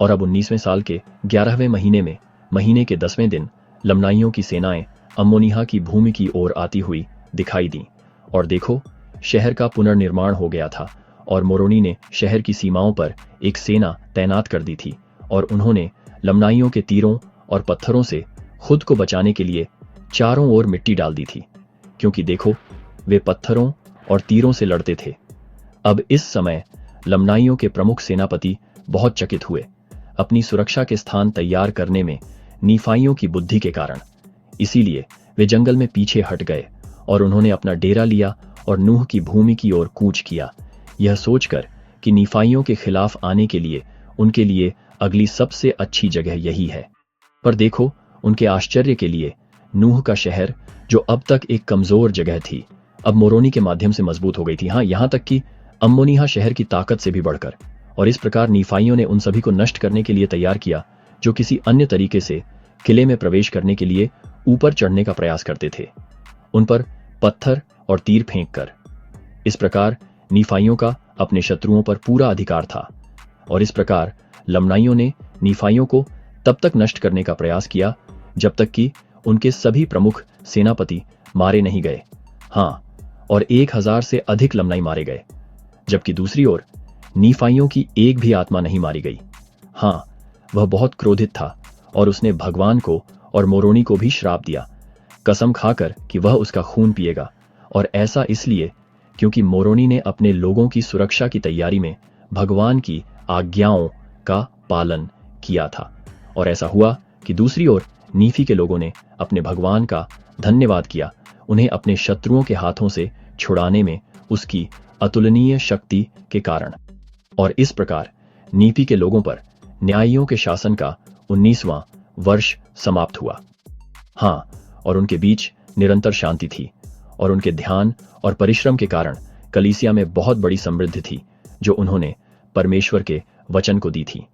और अब 19वें साल के 11वें महीने में महीने के 10वें दिन लमनाइयों की सेनाएं अम्मोनिहा की भूमि की ओर आती हुई दिखाई दी। और देखो, शहर का पुनर्निर्माण हो गया था और मोरोनी ने शहर की सीमाओं पर एक सेना तैनात कर दी थी और उन्होंने लमनाइयों के तीरों और पत्थरों से खुद को बचाने के लिए चारों ओर मिट्टी डाल दी थी, क्योंकि देखो, वे पत्थरों और तीरों से लड़ते थे। अब इस समय लमनाइयों के प्रमुख सेनापति बहुत चकित हुए, अपनी सुरक्षा के स्थान तैयार करने में नीफाइयों की बुद्धि के कारण। इसीलिए वे जंगल में पीछे हट गए और उन्होंने अपना डेरा लिया और नूह की भूमि की ओर कूच किया, यह सोचकर कि नीफाइयों के खिलाफ आने के लिए उनके लिए अगली सबसे अच्छी जगह यही है। पर देखो, उनके आश्चर्य के लिए नूह का शहर, जो अब तक एक कमजोर जगह थी, अब मोरोनी के माध्यम से मजबूत हो गई थी। हाँ, यहां तक कि अम्मोनिहा शहर की ताकत से भी बढ़कर। और इस प्रकार नीफाइयों ने उन सभी को नष्ट करने के लिए तैयार किया जो किसी अन्य तरीके से किले में प्रवेश करने के लिए ऊपर चढ़ने का प्रयास करते थे, उन पर पत्थर और तीर फेंक कर। इस प्रकार नीफाइयों का अपने शत्रुओं पर पूरा अधिकार था। और इस प्रकार लमनाइयों ने नीफाइयों को तब तक नष्ट करने का प्रयास किया जब तक कि उनके सभी प्रमुख सेनापति मारे नहीं गए। हाँ, और 1000 से अधिक लमनाई मारे गए, जबकि दूसरी ओर नीफाइयों की एक भी आत्मा नहीं मारी गई। हाँ, वह बहुत क्रोधित था और उसने भगवान को और मोरोनी को भी श्राप दिया, कसम खाकर कि वह उसका खून पिएगा। और ऐसा इसलिए क्योंकि मोरोनी ने अपने लोगों की सुरक्षा की तैयारी में भगवान की आज्ञाओं का पालन किया था। और ऐसा हुआ कि दूसरी ओर नीफी के लोगों ने अपने भगवान का धन्यवाद किया, उन्हें अपने शत्रुओं के हाथों से छुड़ाने में उसकी अतुलनीय शक्ति के कारण। और इस प्रकार नीफी के लोगों पर न्यायियों के शासन का 19वां वर्ष समाप्त हुआ। हाँ, और उनके बीच निरंतर शांति थी और उनके ध्यान और परिश्रम के कारण कलीसिया में बहुत बड़ी समृद्धि थी जो उन्होंने परमेश्वर के वचन को दी थी।